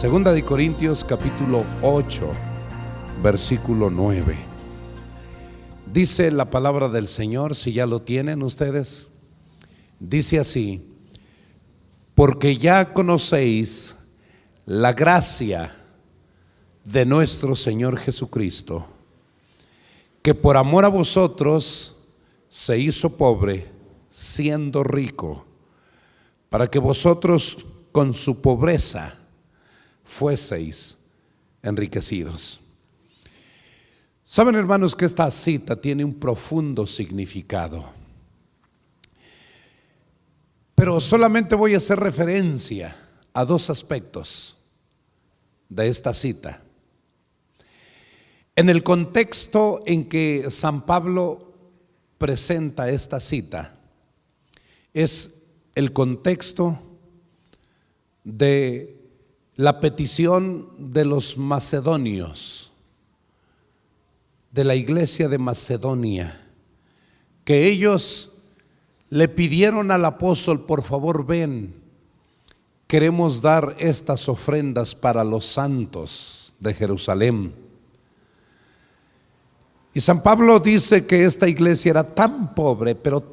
Segunda de Corintios capítulo 8, versículo 9. Dice la palabra del Señor, si ya lo tienen ustedes, dice así: porque ya conocéis la gracia de nuestro Señor Jesucristo, que por amor a vosotros se hizo pobre, siendo rico, para que vosotros con su pobreza fueseis enriquecidos. Saben, hermanos, que esta cita tiene un profundo significado, pero solamente voy a hacer referencia a dos aspectos de esta cita. En el contexto en que San Pablo presenta esta cita, es el contexto de la petición de los macedonios, de la iglesia de Macedonia, que ellos le pidieron al apóstol: por favor, ven, queremos dar estas ofrendas para los santos de Jerusalén. Y San Pablo dice que esta iglesia era tan pobre, pero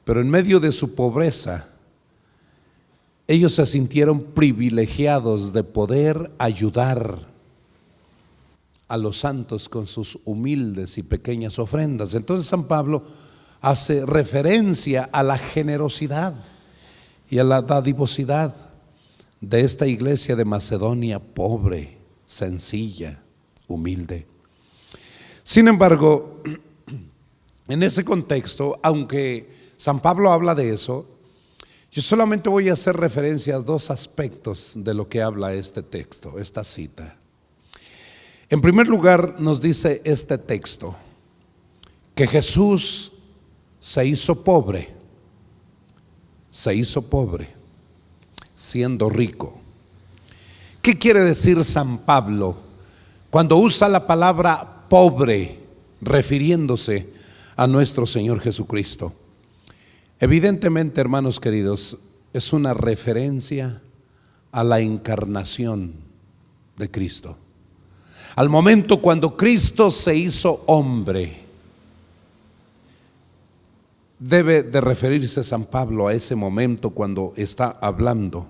en medio de su pobreza, ellos se sintieron privilegiados de poder ayudar a los santos con sus humildes y pequeñas ofrendas. Entonces San Pablo hace referencia a la generosidad y a la dadivosidad de esta iglesia de Macedonia, pobre, sencilla, humilde. Sin embargo, en ese contexto, aunque San Pablo habla de eso, yo solamente voy a hacer referencia a dos aspectos de lo que habla este texto, esta cita. En primer lugar, nos dice este texto que Jesús se hizo pobre siendo rico. ¿Qué quiere decir San Pablo cuando usa la palabra pobre refiriéndose a nuestro Señor Jesucristo? Evidentemente, hermanos queridos, es una referencia a la encarnación de Cristo. Al momento cuando Cristo se hizo hombre, debe de referirse San Pablo a ese momento cuando está hablando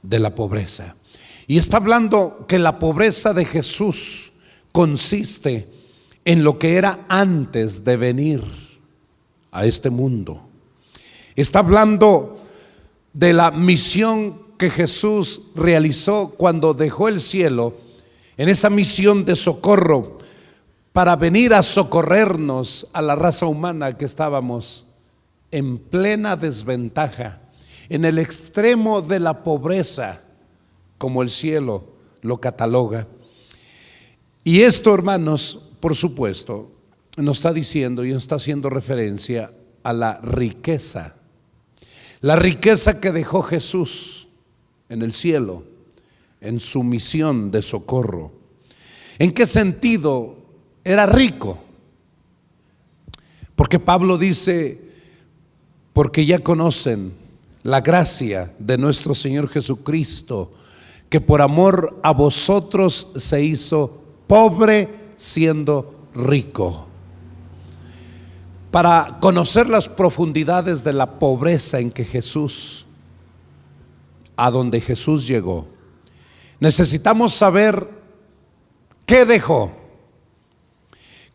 de la pobreza. Y está hablando que la pobreza de Jesús consiste en lo que era antes de venir a este mundo. Está hablando de la misión que Jesús realizó cuando dejó el cielo, en esa misión de socorro para venir a socorrernos a la raza humana que estábamos en plena desventaja, en el extremo de la pobreza, como el cielo lo cataloga. Y esto, hermanos, por supuesto, nos está diciendo y nos está haciendo referencia a la riqueza que dejó Jesús en el cielo, en su misión de socorro. ¿En qué sentido era rico? Porque Pablo dice: porque ya conocen la gracia de nuestro Señor Jesucristo, que por amor a vosotros se hizo pobre siendo rico. Para conocer las profundidades de la pobreza en que Jesús, a donde Jesús llegó, necesitamos saber qué dejó.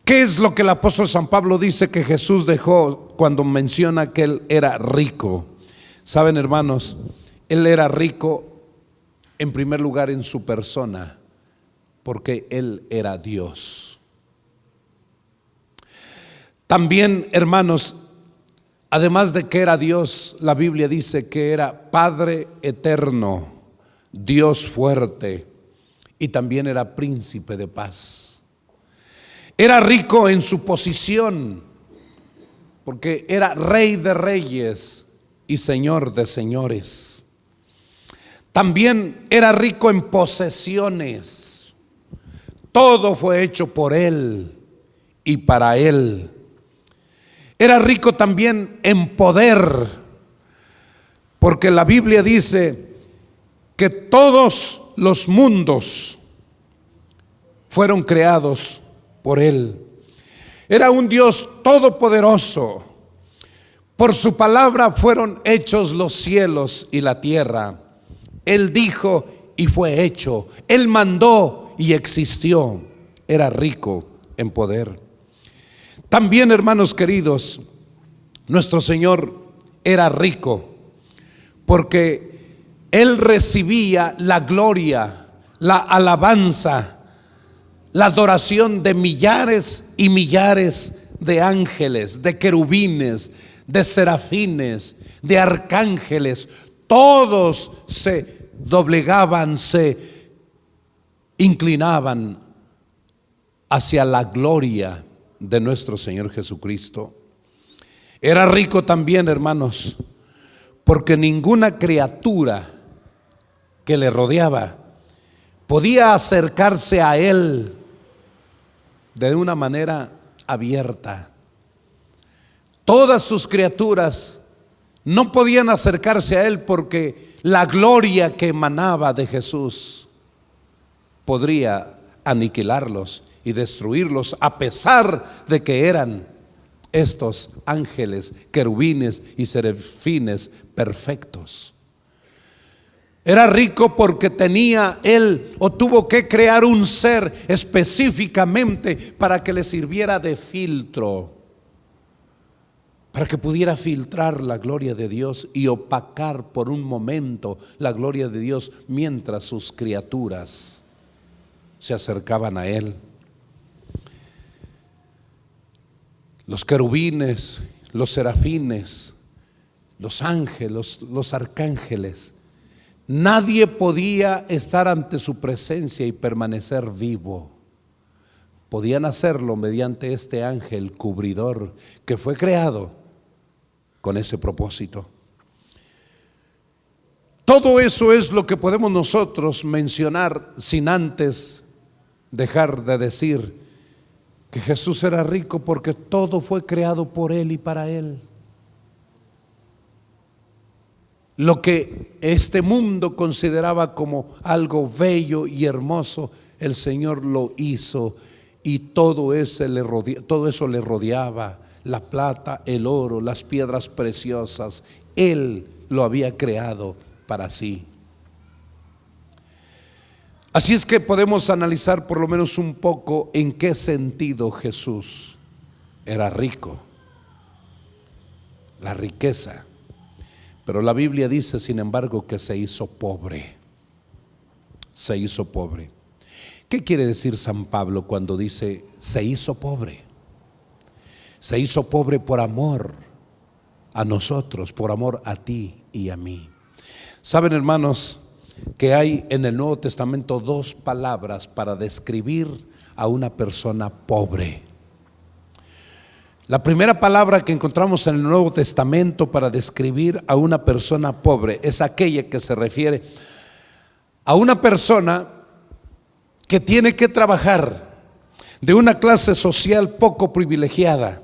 ¿Qué es lo que el apóstol San Pablo dice que Jesús dejó cuando menciona que Él era rico? Saben, hermanos, Él era rico en primer lugar en su persona, porque Él era Dios. También, hermanos, además de que era Dios, la Biblia dice que era Padre eterno, Dios fuerte, y también era príncipe de paz. Era rico en su posición, porque era Rey de reyes y Señor de señores. También era rico en posesiones. Todo fue hecho por Él y para Él. Era rico también en poder, porque la Biblia dice que todos los mundos fueron creados por Él. Era un Dios todopoderoso. Por su palabra fueron hechos los cielos y la tierra. Él dijo y fue hecho. Él mandó y existió. Era rico en poder. También, hermanos queridos, nuestro Señor era rico porque Él recibía la gloria, la alabanza, la adoración de millares y millares de ángeles, de querubines, de serafines, de arcángeles. Todos se doblegaban, se inclinaban hacia la gloria de nuestro Señor Jesucristo. Era rico también, hermanos, porque ninguna criatura que le rodeaba podía acercarse a Él de una manera abierta. Todas sus criaturas no podían acercarse a Él porque la gloria que emanaba de Jesús podría aniquilarlos y destruirlos, a pesar de que eran estos ángeles, querubines y serafines perfectos. Era rico porque tenía Él o tuvo que crear un ser específicamente para que le sirviera de filtro, para que pudiera filtrar la gloria de Dios y opacar por un momento la gloria de Dios mientras sus criaturas se acercaban a Él. Los querubines, los serafines, los ángeles, los arcángeles, nadie podía estar ante su presencia y permanecer vivo. Podían hacerlo mediante este ángel cubridor que fue creado con ese propósito. Todo eso es lo que podemos nosotros mencionar sin antes dejar de decir que Jesús era rico porque todo fue creado por Él y para Él. Lo que este mundo consideraba como algo bello y hermoso, el Señor lo hizo y todo eso le rodeaba, la plata, el oro, las piedras preciosas. Él lo había creado para sí. Así es que podemos analizar por lo menos un poco en qué sentido Jesús era rico. La riqueza. Pero la Biblia dice, sin embargo, que se hizo pobre. Se hizo pobre. ¿Qué quiere decir San Pablo cuando dice se hizo pobre? Se hizo pobre por amor a nosotros, por amor a ti y a mí. ¿Saben, hermanos, que hay en el Nuevo Testamento dos palabras para describir a una persona pobre? La primera palabra que encontramos en el Nuevo Testamento para describir a una persona pobre es aquella que se refiere a una persona que tiene que trabajar, de una clase social poco privilegiada,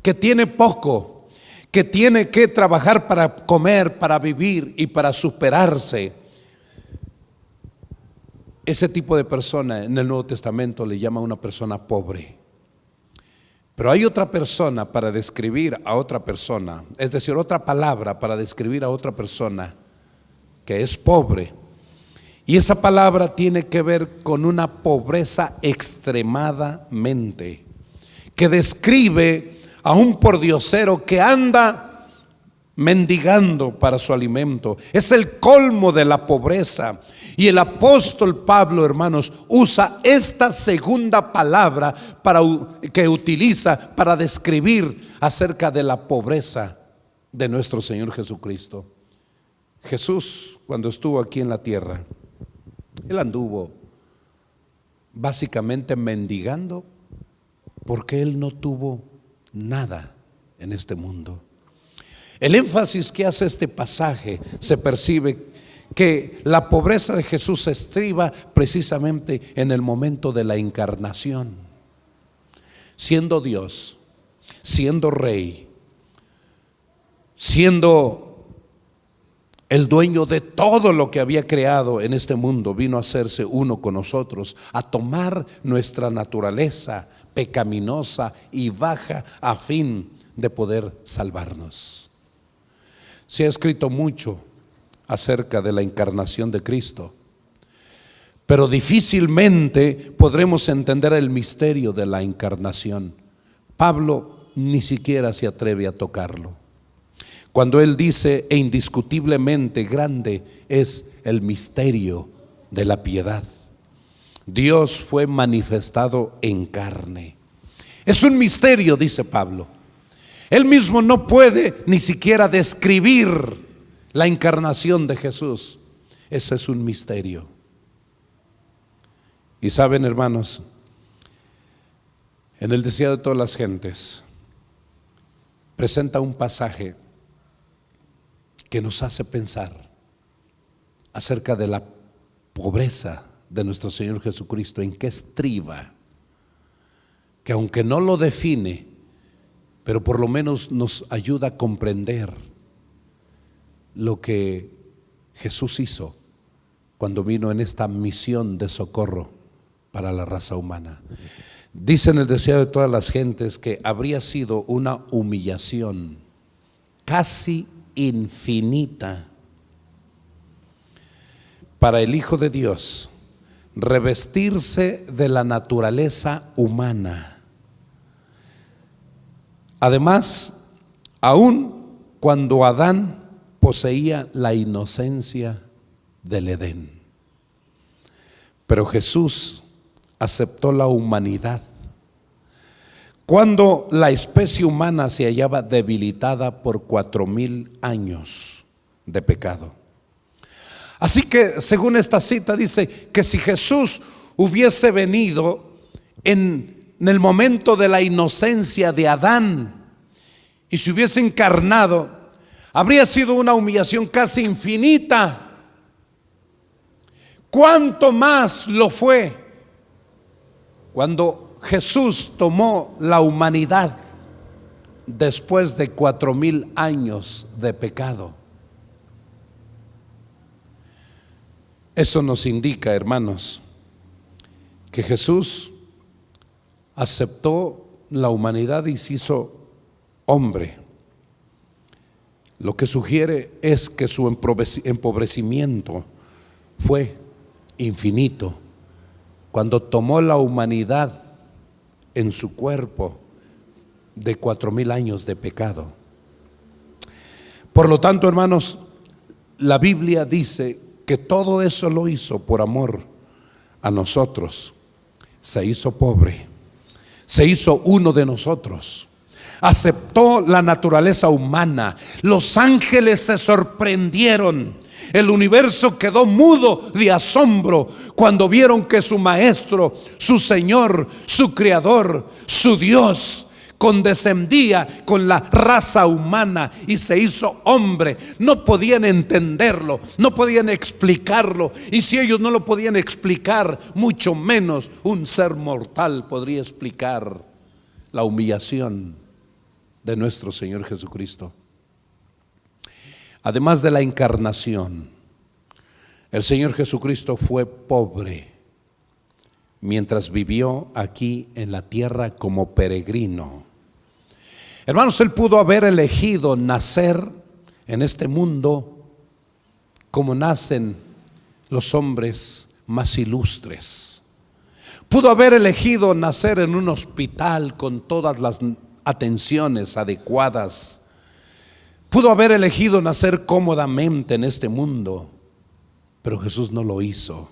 que tiene poco, que tiene que trabajar para comer, para vivir y para superarse. Ese tipo de persona en el Nuevo Testamento le llama a una persona pobre. Pero hay otra persona para describir a otra persona, es decir, otra palabra para describir a otra persona que es pobre. Y esa palabra tiene que ver con una pobreza extremadamente, que describe a un pordiosero que anda mendigando para su alimento. Es el colmo de la pobreza. Y el apóstol Pablo, hermanos, usa esta segunda palabra que utiliza para describir acerca de la pobreza de nuestro Señor Jesucristo. Jesús, cuando estuvo aquí en la tierra, Él anduvo básicamente mendigando porque Él no tuvo nada en este mundo. El énfasis que hace este pasaje se percibe que la pobreza de Jesús se estriba precisamente en el momento de la encarnación. Siendo Dios, siendo Rey, siendo el dueño de todo lo que había creado en este mundo, vino a hacerse uno con nosotros, a tomar nuestra naturaleza pecaminosa y baja a fin de poder salvarnos. Se ha escrito mucho acerca de la encarnación de Cristo, pero difícilmente podremos entender el misterio de la encarnación. Pablo ni siquiera se atreve a tocarlo, cuando él dice: e indiscutiblemente grande es el misterio de la piedad. Dios fue manifestado en carne. Es un misterio, dice Pablo. Él mismo no puede ni siquiera describir la encarnación de Jesús. Eso es un misterio. Y saben, hermanos, en el Deseado de todas las gentes presenta un pasaje que nos hace pensar acerca de la pobreza de nuestro Señor Jesucristo, en qué estriba, que aunque no lo define, pero por lo menos nos ayuda a comprender lo que Jesús hizo cuando vino en esta misión de socorro para la raza humana. Dice en el Deseado de todas las gentes que habría sido una humillación casi infinita para el Hijo de Dios revestirse de la naturaleza humana. Además, aun cuando Adán poseía la inocencia del Edén, pero Jesús aceptó la humanidad cuando la especie humana se hallaba debilitada por 4000 años de pecado. Así que, según esta cita, dice que si Jesús hubiese venido en el momento de la inocencia de Adán y se hubiese encarnado, habría sido una humillación casi infinita. ¿Cuánto más lo fue cuando Jesús tomó la humanidad después de 4000 años de pecado? Eso nos indica, hermanos, que Jesús aceptó la humanidad y se hizo hombre. Lo que sugiere es que su empobrecimiento fue infinito cuando tomó la humanidad en su cuerpo de 4000 años de pecado. Por lo tanto, hermanos, la Biblia dice que todo eso lo hizo por amor a nosotros. Se hizo pobre, se hizo uno de nosotros, aceptó la naturaleza humana. Los ángeles se sorprendieron, el universo quedó mudo de asombro cuando vieron que su maestro, su Señor, su Creador, su Dios condescendía con la raza humana y se hizo hombre. No podían entenderlo, no podían explicarlo, y si ellos no lo podían explicar, mucho menos un ser mortal podría explicar la humillación de nuestro Señor Jesucristo. Además de la encarnación, el Señor Jesucristo fue pobre mientras vivió aquí en la tierra como peregrino. Hermanos, Él pudo haber elegido nacer en este mundo como nacen los hombres más ilustres. Pudo haber elegido nacer en un hospital con todas las atenciones adecuadas. Pudo haber elegido nacer cómodamente en este mundo, pero Jesús no lo hizo.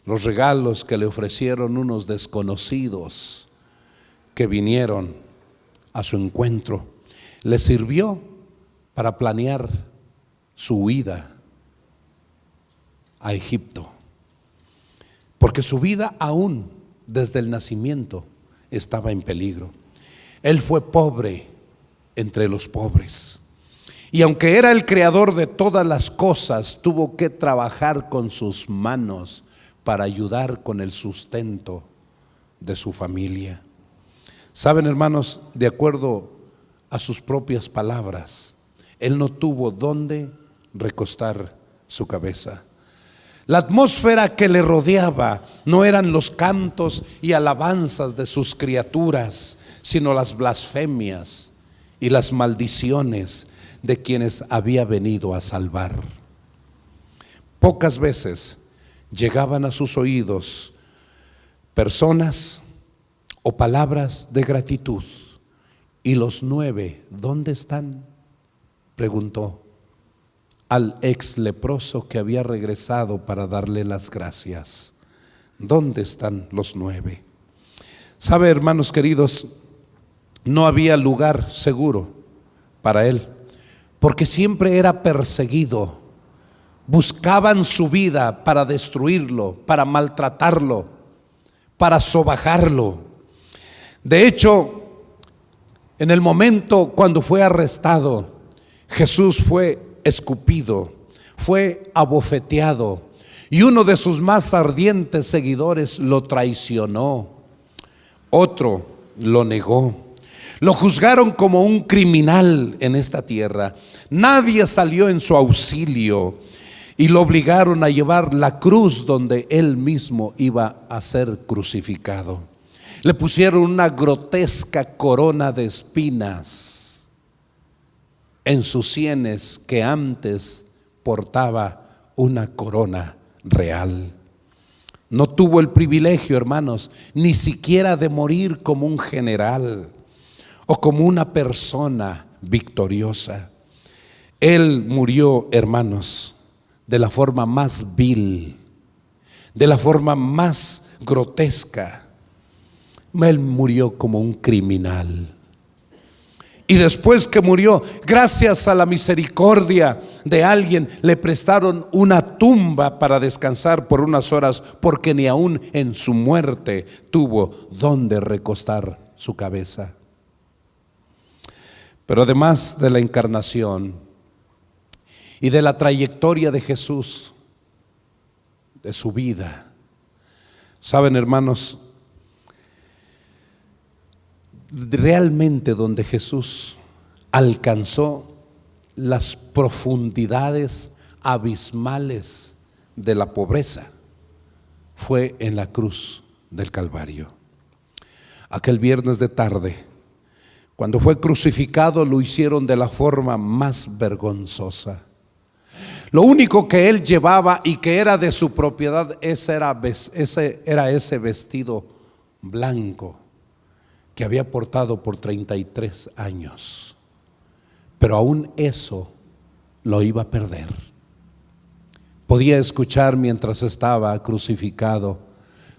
Los regalos que le ofrecieron unos desconocidos que vinieron a su encuentro le sirvió para planear su huida a Egipto, porque su vida aún desde el nacimiento estaba en peligro. Él fue pobre entre los pobres, y aunque era el creador de todas las cosas, tuvo que trabajar con sus manos para ayudar con el sustento de su familia. Saben, hermanos, de acuerdo a sus propias palabras, Él no tuvo dónde recostar su cabeza. La atmósfera que le rodeaba no eran los cantos y alabanzas de sus criaturas, sino las blasfemias y las maldiciones de quienes había venido a salvar. Pocas veces llegaban a sus oídos personas o palabras de gratitud. ¿Y los 9 dónde están?, preguntó al ex leproso que había regresado para darle las gracias. ¿Dónde están los 9? Sabe, hermanos queridos, no había lugar seguro para él, porque siempre era perseguido. Buscaban su vida para destruirlo, para maltratarlo, para sobajarlo. De hecho, en el momento cuando fue arrestado, Jesús fue escupido, fue abofeteado, y uno de sus más ardientes seguidores lo traicionó. Otro lo negó. Lo juzgaron como un criminal en esta tierra. Nadie salió en su auxilio y lo obligaron a llevar la cruz donde él mismo iba a ser crucificado. Le pusieron una grotesca corona de espinas en sus sienes, que antes portaba una corona real. No tuvo el privilegio, hermanos, ni siquiera de morir como un general o como una persona victoriosa. Él murió, hermanos, de la forma más vil, de la forma más grotesca. Él murió como un criminal. Y después que murió, gracias a la misericordia de alguien, le prestaron una tumba para descansar por unas horas, porque ni aún en su muerte tuvo donde recostar su cabeza. Pero además de la encarnación y de la trayectoria de Jesús, de su vida, saben, hermanos, realmente donde Jesús alcanzó las profundidades abismales de la pobreza fue en la cruz del Calvario. Aquel viernes de tarde, cuando fue crucificado, lo hicieron de la forma más vergonzosa. Lo único que él llevaba y que era de su propiedad, ese era ese vestido blanco que había portado por 33 años. Pero aún eso lo iba a perder. Podía escuchar mientras estaba crucificado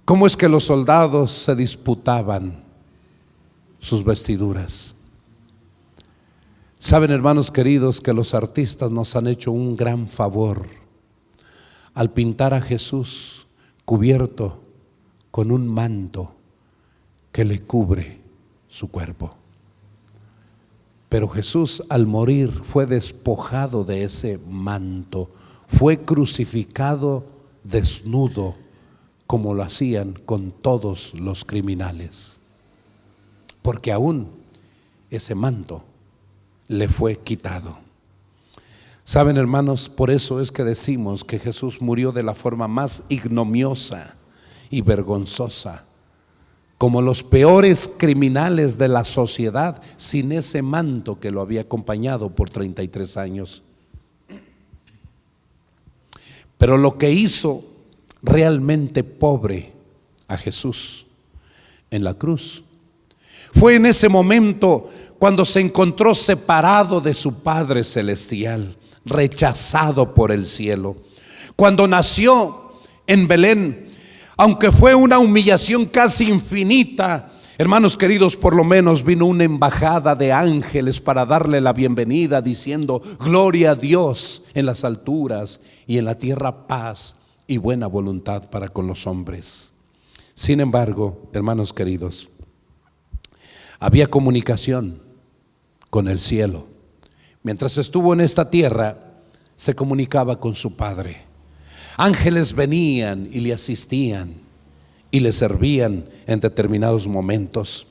cómo es que los soldados se disputaban sus vestiduras. Saben, hermanos queridos, que los artistas nos han hecho un gran favor al pintar a Jesús cubierto con un manto que le cubre su cuerpo. Pero Jesús, al morir, fue despojado de ese manto, fue crucificado desnudo, como lo hacían con todos los criminales, porque aún ese manto le fue quitado. Saben, hermanos, por eso es que decimos que Jesús murió de la forma más ignominiosa y vergonzosa, como los peores criminales de la sociedad, sin ese manto que lo había acompañado por 33 años. Pero lo que hizo realmente pobre a Jesús en la cruz fue en ese momento cuando se encontró separado de su Padre Celestial, rechazado por el cielo. Cuando nació en Belén, aunque fue una humillación casi infinita, hermanos queridos, por lo menos vino una embajada de ángeles para darle la bienvenida, diciendo: gloria a Dios en las alturas y en la tierra paz y buena voluntad para con los hombres. Sin embargo, hermanos queridos, había comunicación con el cielo. Mientras estuvo en esta tierra, se comunicaba con su Padre. Ángeles venían y le asistían y le servían en determinados momentos.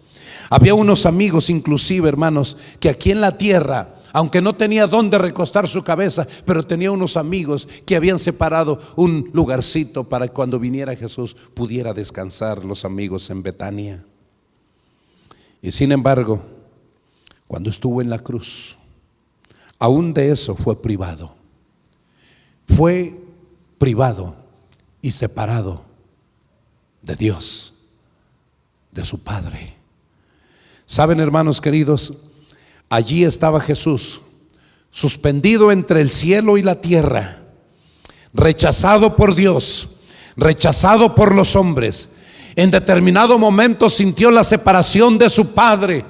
Había unos amigos, inclusive, hermanos, que aquí en la tierra, aunque no tenía dónde recostar su cabeza, pero tenía unos amigos que habían separado un lugarcito para que cuando viniera Jesús pudiera descansar los amigos en Betania. Y sin embargo, cuando estuvo en la cruz, aún de eso fue privado. Fue privado y separado de Dios, de su Padre. ¿Saben, hermanos queridos? Allí estaba Jesús, suspendido entre el cielo y la tierra, rechazado por Dios, rechazado por los hombres. En determinado momento sintió la separación de su Padre,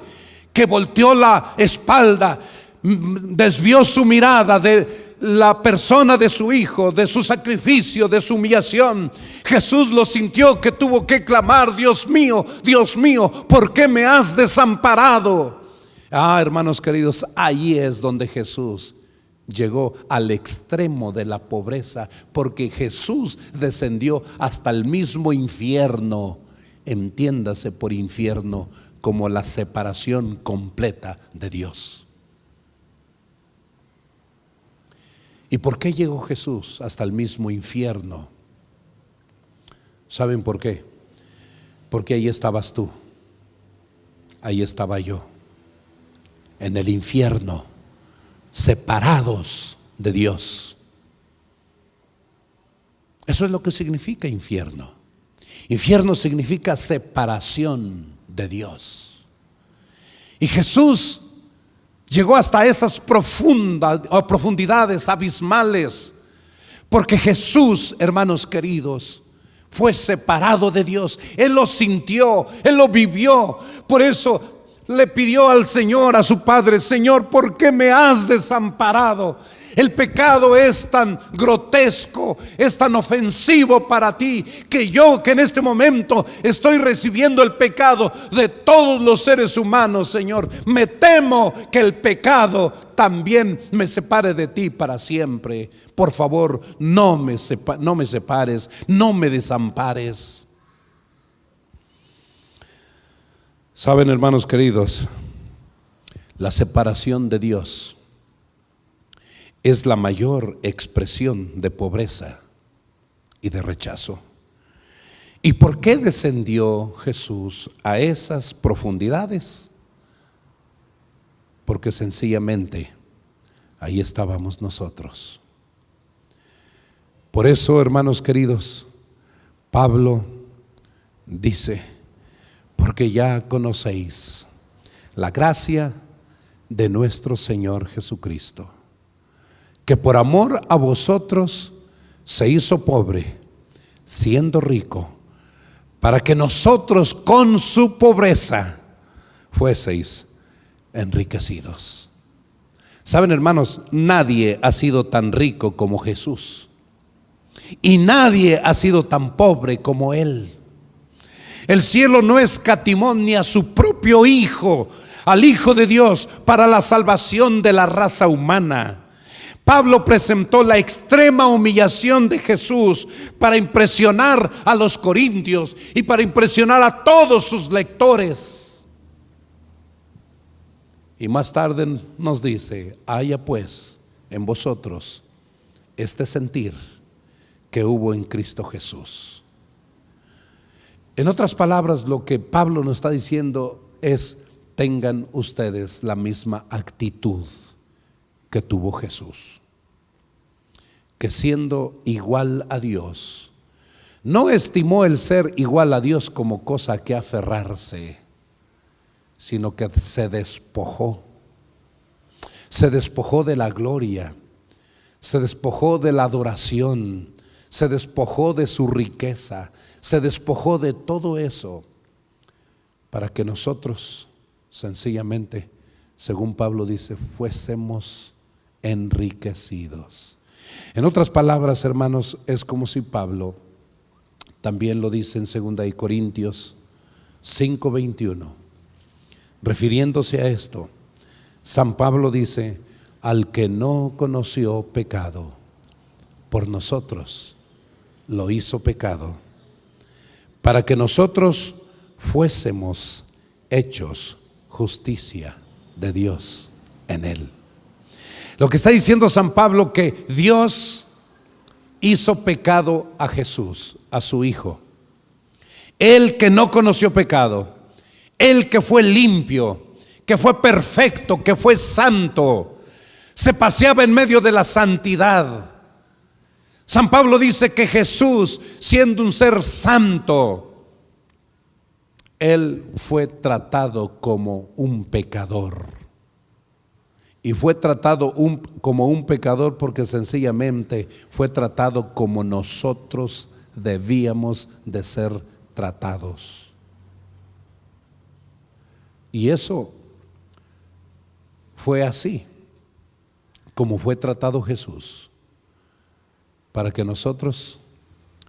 que volteó la espalda, desvió su mirada de la persona de su Hijo, de su sacrificio, de su humillación. Jesús lo sintió, que tuvo que clamar: Dios mío, ¿por qué me has desamparado? Hermanos queridos, ahí es donde Jesús llegó al extremo de la pobreza, porque Jesús descendió hasta el mismo infierno. Entiéndase por infierno como la separación completa de Dios. ¿Y por qué llegó Jesús hasta el mismo infierno? ¿Saben por qué? Porque ahí estabas tú, ahí estaba yo, en el infierno, separados de Dios. Eso es lo que significa infierno. Infierno significa separación de Dios. Y Jesús llegó hasta esas profundidades abismales, porque Jesús, hermanos queridos, fue separado de Dios. Él lo sintió, Él lo vivió. Por eso le pidió al Señor, a su Padre: Señor, ¿por qué me has desamparado? El pecado es tan grotesco, es tan ofensivo para ti, que yo, que en este momento estoy recibiendo el pecado de todos los seres humanos, Señor, me temo que el pecado también me separe de ti para siempre. Por favor, no me separes, no me desampares. Saben, hermanos queridos, la separación de Dios es la mayor expresión de pobreza y de rechazo. ¿Y por qué descendió Jesús a esas profundidades? Porque sencillamente ahí estábamos nosotros. Por eso, hermanos queridos, Pablo dice: porque ya conocéis la gracia de nuestro Señor Jesucristo, que por amor a vosotros se hizo pobre, siendo rico, para que nosotros con su pobreza fueseis enriquecidos. Saben, hermanos, nadie ha sido tan rico como Jesús, y nadie ha sido tan pobre como Él. El cielo no escatimó ni a su propio Hijo, al Hijo de Dios, para la salvación de la raza humana. Pablo presentó la extrema humillación de Jesús para impresionar a los corintios y para impresionar a todos sus lectores. Y más tarde nos dice: haya pues en vosotros este sentir que hubo en Cristo Jesús. En otras palabras, lo que Pablo nos está diciendo es: tengan ustedes la misma actitud que tuvo Jesús, que siendo igual a Dios, no estimó el ser igual a Dios como cosa a que aferrarse, sino que se despojó de la gloria, se despojó de la adoración, se despojó de su riqueza, se despojó de todo eso, para que nosotros sencillamente, según Pablo dice, fuésemos enriquecidos. En otras palabras, hermanos, es como si Pablo también lo dice en 2 Corintios 5:21, refiriéndose a esto. San Pablo dice: al que no conoció pecado, por nosotros lo hizo pecado, para que nosotros fuésemos hechos justicia de Dios en él. Lo que está diciendo San Pablo, que Dios hizo pecado a Jesús, a su Hijo. Él que no conoció pecado, Él que fue limpio, que fue perfecto, que fue santo, se paseaba en medio de la santidad. San Pablo dice que Jesús, siendo un ser santo, Él fue tratado como un pecador. Y fue tratado como un pecador porque sencillamente fue tratado como nosotros debíamos de ser tratados. Y eso fue así como fue tratado Jesús, para que nosotros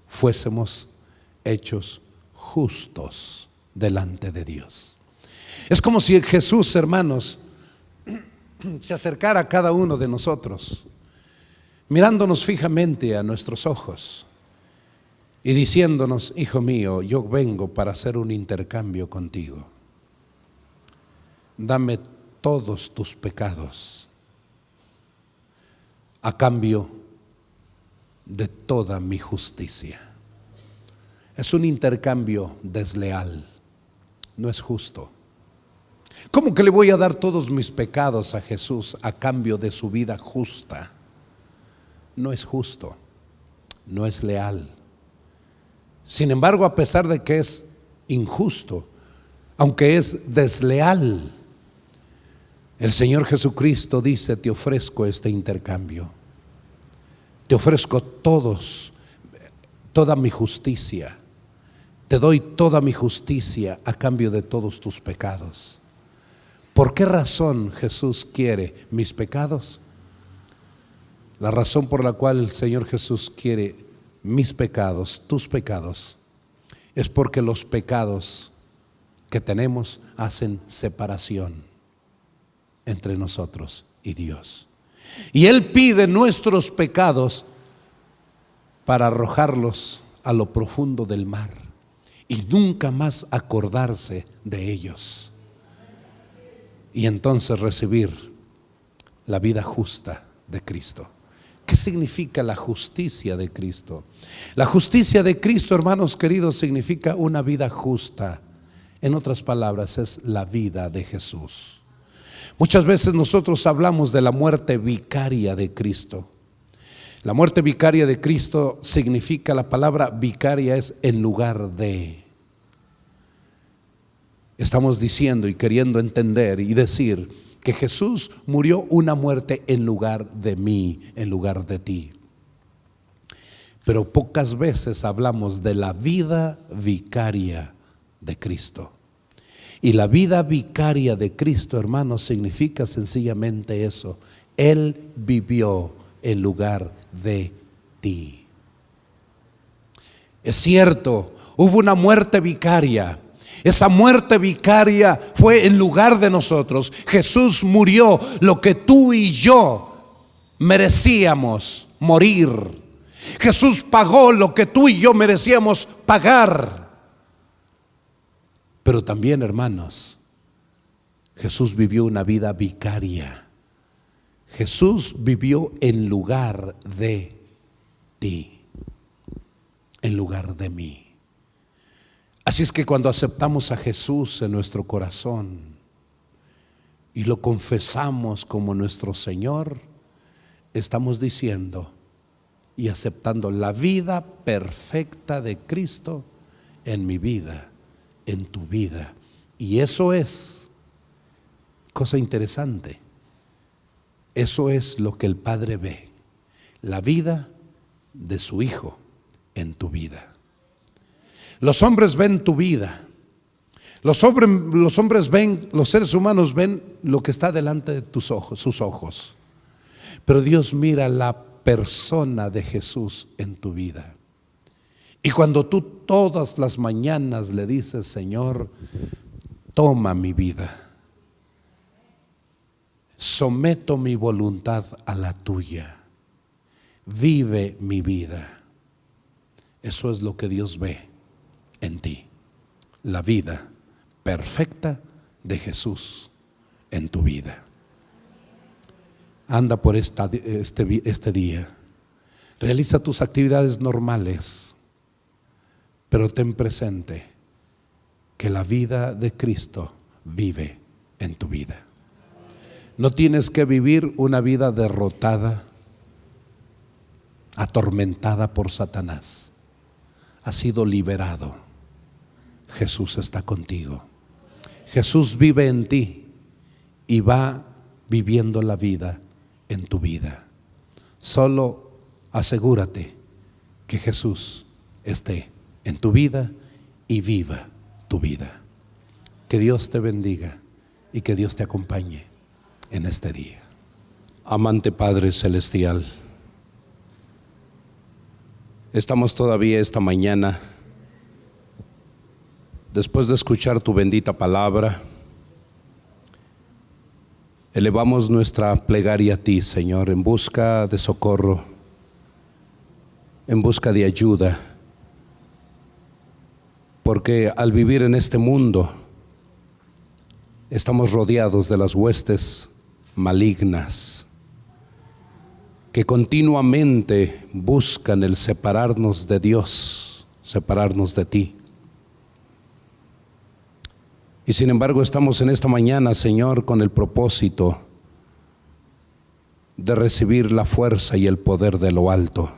fuésemos hechos justos delante de Dios. Es como si Jesús, hermanos, se acercara a cada uno de nosotros, mirándonos fijamente a nuestros ojos y diciéndonos: hijo mío, yo vengo para hacer un intercambio contigo. Dame todos tus pecados a cambio de toda mi justicia. Es un intercambio desleal, no es justo. ¿Cómo que le voy a dar todos mis pecados a Jesús a cambio de su vida justa? No es justo, no es leal. Sin embargo, a pesar de que es injusto, aunque es desleal, el Señor Jesucristo dice: te ofrezco este intercambio. Te ofrezco toda mi justicia. Te doy toda mi justicia a cambio de todos tus pecados. ¿Por qué razón Jesús quiere mis pecados? La razón por la cual el Señor Jesús quiere mis pecados, tus pecados, es porque los pecados que tenemos hacen separación entre nosotros y Dios. Y Él pide nuestros pecados para arrojarlos a lo profundo del mar y nunca más acordarse de ellos. Y entonces recibir la vida justa de Cristo. ¿Qué significa la justicia de Cristo? La justicia de Cristo, hermanos queridos, significa una vida justa. En otras palabras, es la vida de Jesús. Muchas veces nosotros hablamos de la muerte vicaria de Cristo. La muerte vicaria de Cristo significa, la palabra vicaria es en lugar de. Estamos diciendo y queriendo entender y decir que Jesús murió una muerte en lugar de mí, en lugar de ti. Pero pocas veces hablamos de la vida vicaria de Cristo. Y la vida vicaria de Cristo, hermanos, significa sencillamente eso: Él vivió en lugar de ti. Es cierto, hubo una muerte vicaria. Esa muerte vicaria fue en lugar de nosotros. Jesús murió lo que tú y yo merecíamos morir. Jesús pagó lo que tú y yo merecíamos pagar. Pero también, hermanos, Jesús vivió una vida vicaria. Jesús vivió en lugar de ti, en lugar de mí. Así es que cuando aceptamos a Jesús en nuestro corazón y lo confesamos como nuestro Señor, estamos diciendo y aceptando la vida perfecta de Cristo en mi vida, en tu vida. Y eso es cosa interesante. Eso es lo que el Padre ve, la vida de su Hijo en tu vida. Los hombres ven tu vida. Los hombres ven, los seres humanos ven lo que está delante de tus ojos, sus ojos. Pero Dios mira la persona de Jesús en tu vida. Y cuando tú todas las mañanas le dices: Señor, toma mi vida, someto mi voluntad a la tuya, vive mi vida. Eso es lo que Dios ve en ti, la vida perfecta de Jesús en tu vida. anda por este día. Realiza tus actividades normales, pero ten presente que la vida de Cristo vive en tu vida. No tienes que vivir una vida derrotada, atormentada por Satanás. Has sido liberado. Jesús está contigo. Jesús vive en ti y va viviendo la vida en tu vida. Solo asegúrate que Jesús esté en tu vida y viva tu vida. Que Dios te bendiga y que Dios te acompañe en este día. Amante Padre Celestial, estamos todavía esta mañana, después de escuchar tu bendita palabra, elevamos nuestra plegaria a ti, Señor, en busca de socorro, en busca de ayuda, porque al vivir en este mundo estamos rodeados de las huestes malignas que continuamente buscan el separarnos de Dios, separarnos de ti. Y sin embargo estamos en esta mañana, Señor, con el propósito de recibir la fuerza y el poder de lo alto.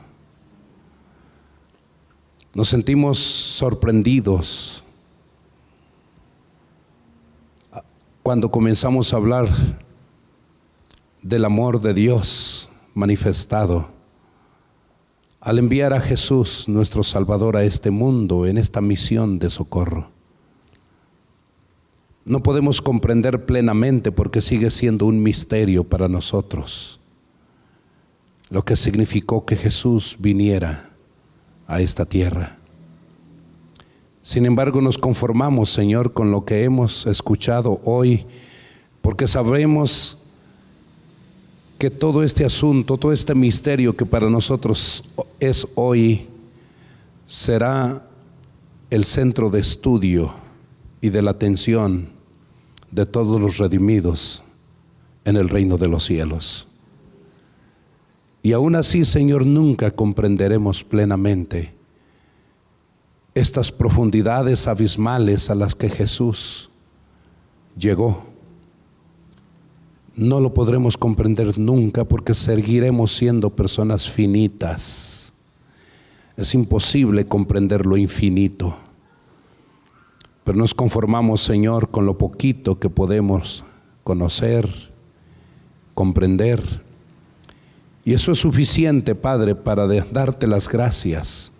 Nos sentimos sorprendidos cuando comenzamos a hablar del amor de Dios manifestado al enviar a Jesús, nuestro Salvador, a este mundo en esta misión de socorro. No podemos comprender plenamente, porque sigue siendo un misterio para nosotros, lo que significó que Jesús viniera a esta tierra. Sin embargo, nos conformamos, Señor, con lo que hemos escuchado hoy, porque sabemos que todo este asunto, todo este misterio que para nosotros es hoy, será el centro de estudio y de la atención de todos los redimidos en el reino de los cielos. Y aún así, Señor, nunca comprenderemos plenamente estas profundidades abismales a las que Jesús llegó. No lo podremos comprender nunca, porque seguiremos siendo personas finitas. Es imposible comprender lo infinito. Pero nos conformamos, Señor, con lo poquito que podemos conocer, comprender. Y eso es suficiente, Padre, para darte las gracias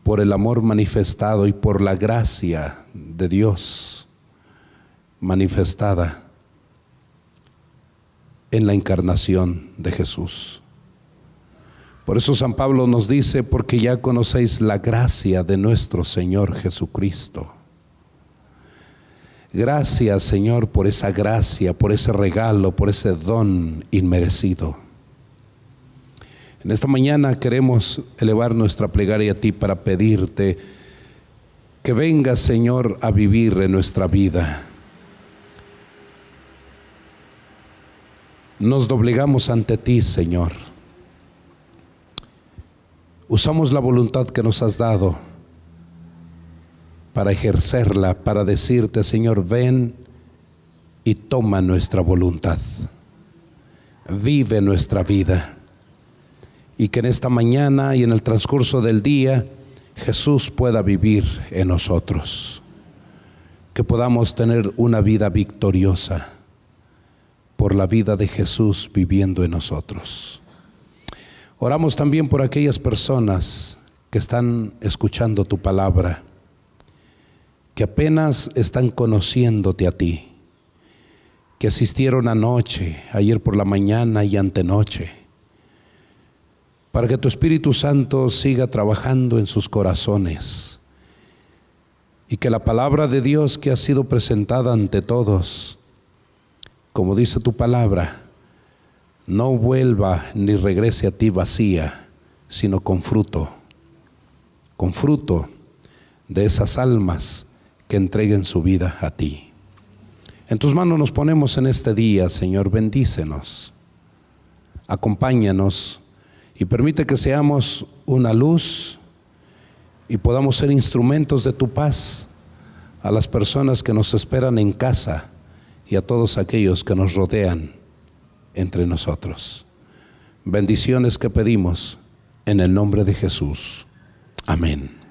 por el amor manifestado y por la gracia de Dios manifestada en la encarnación de Jesús. Por eso San Pablo nos dice: porque ya conocéis la gracia de nuestro Señor Jesucristo. Gracias, Señor, por esa gracia, por ese regalo, por ese don inmerecido. En esta mañana queremos elevar nuestra plegaria a ti para pedirte que vengas, Señor, a vivir en nuestra vida. Nos doblegamos ante ti, Señor. Usamos la voluntad que nos has dado para ejercerla, para decirte: Señor, ven y toma nuestra voluntad. Vive nuestra vida. Y que en esta mañana y en el transcurso del día Jesús pueda vivir en nosotros. Que podamos tener una vida victoriosa por la vida de Jesús viviendo en nosotros. Oramos también por aquellas personas que están escuchando tu palabra, que apenas están conociéndote a ti, que asistieron anoche, ayer por la mañana y antenoche, para que tu Espíritu Santo siga trabajando en sus corazones y que la palabra de Dios que ha sido presentada ante todos, como dice tu palabra, no vuelva ni regrese a ti vacía, sino con fruto de esas almas que entreguen su vida a ti. En tus manos nos ponemos en este día, Señor, bendícenos. Acompáñanos y permite que seamos una luz y podamos ser instrumentos de tu paz a las personas que nos esperan en casa y a todos aquellos que nos rodean entre nosotros. Bendiciones que pedimos en el nombre de Jesús. Amén.